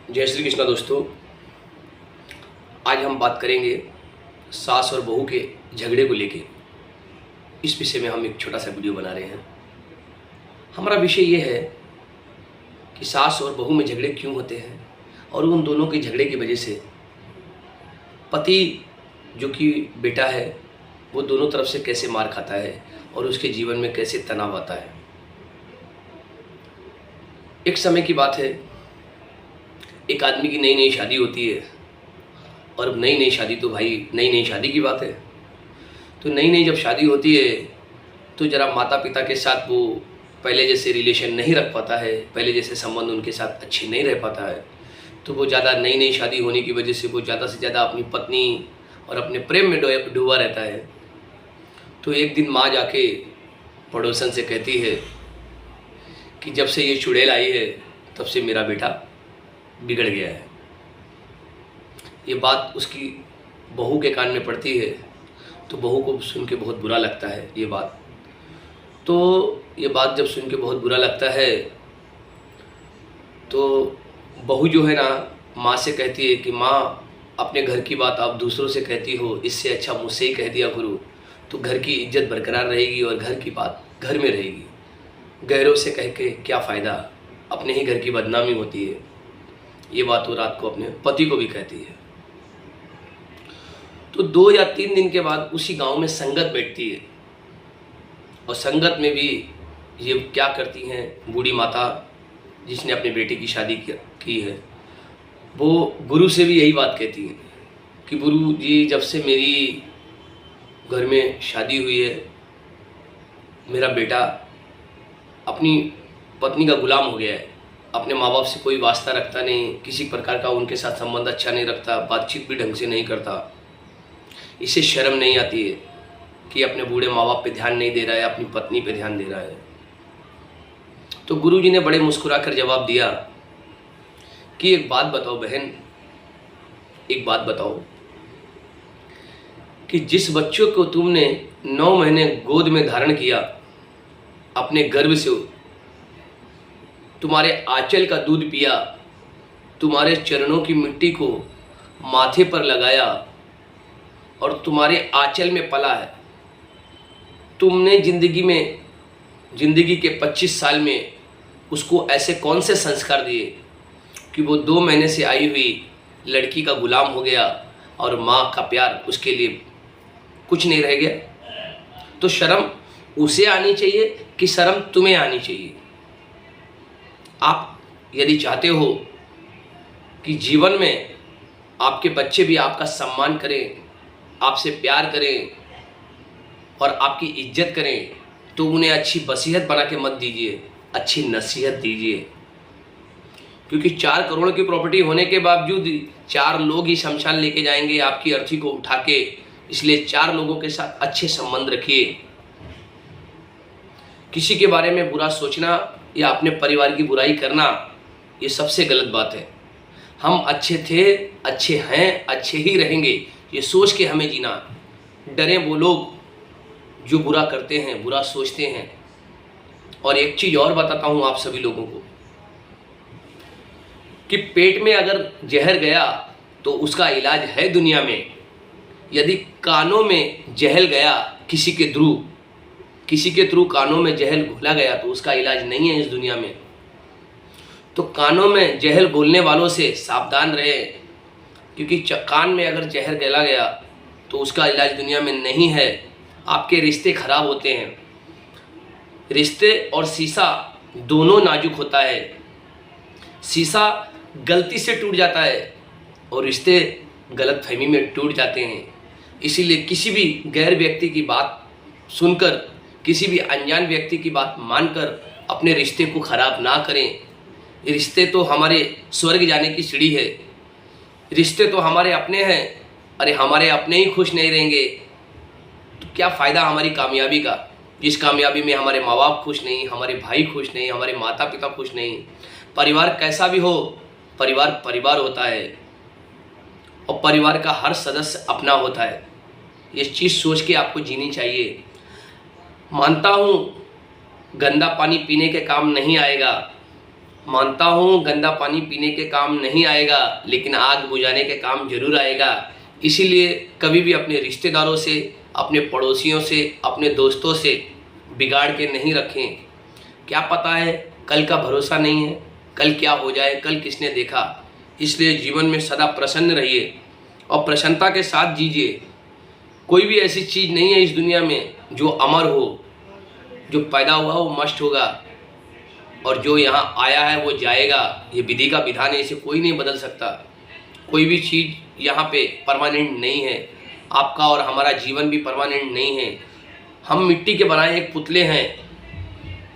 जय श्री कृष्णा दोस्तों। आज हम बात करेंगे सास और बहू के झगड़े को लेके। इस विषय में हम एक छोटा सा वीडियो बना रहे हैं। हमारा विषय ये है कि सास और बहू में झगड़े क्यों होते हैं और उन दोनों के झगड़े की वजह से पति जो कि बेटा है वो दोनों तरफ से कैसे मार खाता है और उसके जीवन में कैसे तनाव आता है। एक समय की बात है, एक आदमी की नई नई शादी होती है और अब नई नई शादी तो भाई नई नई शादी की बात है। तो नई नई जब शादी होती है तो ज़रा माता पिता के साथ वो पहले जैसे रिलेशन नहीं रख पाता है, पहले जैसे संबंध उनके साथ अच्छे नहीं रह पाता है। तो वो ज़्यादा नई नई शादी होने की वजह से वो ज़्यादा से ज़्यादा अपनी पत्नी और अपने प्रेम में डूबा रहता है। तो एक दिन माँ जाके पड़ोसन से कहती है कि जब से ये चुड़ैल आई है तब से मेरा बेटा बिगड़ गया है। ये बात उसकी बहू के कान में पड़ती है तो बहू को सुन के बहुत बुरा लगता है ये बात। तो ये बात जब सुन के बहुत बुरा लगता है तो बहू जो है ना माँ से कहती है कि माँ, अपने घर की बात आप दूसरों से कहती हो, इससे अच्छा मुझसे ही कह दिया करो तो घर की इज्जत बरकरार रहेगी और घर की बात घर में रहेगी। गैरों से कह के क्या फ़ायदा, अपने ही घर की बदनामी होती है। ये बात वो रात को अपने पति को भी कहती है। तो 2 या 3 दिन के बाद उसी गांव में संगत बैठती है और संगत में भी ये क्या करती हैं, बूढ़ी माता जिसने अपने बेटे की शादी की है वो गुरु से भी यही बात कहती है कि गुरु जी, जब से मेरी घर में शादी हुई है मेरा बेटा अपनी पत्नी का गुलाम हो गया है, अपने माँ बाप से कोई वास्ता रखता नहीं, किसी प्रकार का उनके साथ संबंध अच्छा नहीं रखता, बातचीत भी ढंग से नहीं करता। इसे शर्म नहीं आती है कि अपने बूढ़े माँ बाप पे ध्यान नहीं दे रहा है, अपनी पत्नी पे ध्यान दे रहा है। तो गुरुजी ने बड़े मुस्कुराकर जवाब दिया कि एक बात बताओ बहन, एक बात बताओ कि जिस बच्चों को तुमने 9 महीने गोद में धारण किया, अपने गर्भ से तुम्हारे आंचल का दूध पिया, तुम्हारे चरणों की मिट्टी को माथे पर लगाया और तुम्हारे आंचल में पला है, तुमने जिंदगी के 25 साल में उसको ऐसे कौन से संस्कार दिए कि वो 2 महीने से आई हुई लड़की का गुलाम हो गया और माँ का प्यार उसके लिए कुछ नहीं रह गया। तो शर्म उसे आनी चाहिए कि शर्म तुम्हें आनी चाहिए। आप यदि चाहते हो कि जीवन में आपके बच्चे भी आपका सम्मान करें, आपसे प्यार करें और आपकी इज्जत करें, तो उन्हें अच्छी वसीयत बना के मत दीजिए, अच्छी नसीहत दीजिए। क्योंकि 4 करोड़ की प्रॉपर्टी होने के बावजूद 4 लोग ही शमशान लेके जाएंगे आपकी अर्थी को उठा के। इसलिए 4 लोगों के साथ अच्छे संबंध रखिए। किसी के बारे में बुरा सोचना या अपने परिवार की बुराई करना ये सबसे गलत बात है। हम अच्छे थे, अच्छे हैं, अच्छे ही रहेंगे, ये सोच के हमें जीना। डरें वो लोग जो बुरा करते हैं, बुरा सोचते हैं। और एक चीज़ और बताता हूँ आप सभी लोगों को कि पेट में अगर जहर गया तो उसका इलाज है दुनिया में। यदि कानों में जहर गया किसी के थ्रू कानों में जहर घोला गया तो उसका इलाज नहीं है इस दुनिया में। तो कानों में जहर घोलने वालों से सावधान रहे, क्योंकि कान में अगर जहर गला गया तो उसका इलाज दुनिया में नहीं है। आपके रिश्ते खराब होते हैं। रिश्ते और शीशा दोनों नाजुक होता है। शीशा गलती से टूट जाता है और रिश्ते गलतफहमी में टूट जाते हैं। इसीलिए किसी भी गैर व्यक्ति की बात सुनकर, किसी भी अनजान व्यक्ति की बात मानकर अपने रिश्ते को खराब ना करें। रिश्ते तो हमारे स्वर्ग जाने की सीढ़ी है। रिश्ते तो हमारे अपने हैं। अरे हमारे अपने ही खुश नहीं रहेंगे तो क्या फ़ायदा हमारी कामयाबी का, जिस कामयाबी में हमारे माँ बाप खुश नहीं, हमारे भाई खुश नहीं, हमारे माता पिता खुश नहीं। परिवार कैसा भी हो, परिवार होता है और परिवार का हर सदस्य अपना होता है। ये चीज़ सोच के आपको जीनी चाहिए। मानता हूँ गंदा पानी पीने के काम नहीं आएगा, मानता हूँ गंदा पानी पीने के काम नहीं आएगा, लेकिन आग बुझाने के काम जरूर आएगा। इसीलिए कभी भी अपने रिश्तेदारों से, अपने पड़ोसियों से, अपने दोस्तों से बिगाड़ के नहीं रखें। क्या पता है, कल का भरोसा नहीं है, कल क्या हो जाए, कल किसने देखा। इसलिए जीवन में सदा प्रसन्न रहिए और प्रसन्नता के साथ जीजिए। कोई भी ऐसी चीज़ नहीं है इस दुनिया में जो अमर हो। जो पैदा हुआ वो नष्ट होगा और जो यहाँ आया है वो जाएगा। ये विधि का विधान है, इसे कोई नहीं बदल सकता। कोई भी चीज़ यहाँ पे परमानेंट नहीं है। आपका और हमारा जीवन भी परमानेंट नहीं है। हम मिट्टी के बनाए एक पुतले हैं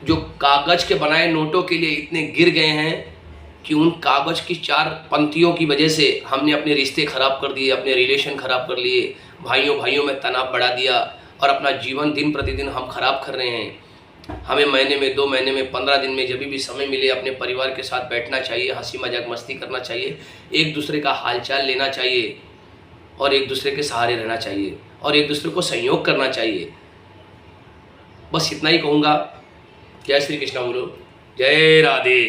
जो कागज़ के बनाए नोटों के लिए इतने गिर गए हैं कि उन कागज़ की 4 पंक्तियों की वजह से हमने अपने रिश्ते ख़राब कर दिए, अपने रिलेशन ख़राब कर लिए, भाइयों में तनाव बढ़ा दिया और अपना जीवन दिन प्रतिदिन हम ख़राब कर रहे हैं। हमें महीने में, 2 महीने में, 15 दिन में जब भी समय मिले अपने परिवार के साथ बैठना चाहिए, हंसी मजाक मस्ती करना चाहिए, एक दूसरे का हालचाल लेना चाहिए और एक दूसरे के सहारे रहना चाहिए और एक दूसरे को सहयोग करना चाहिए। बस इतना ही कहूँगा। जय श्री कृष्ण बोलो, जय राधे।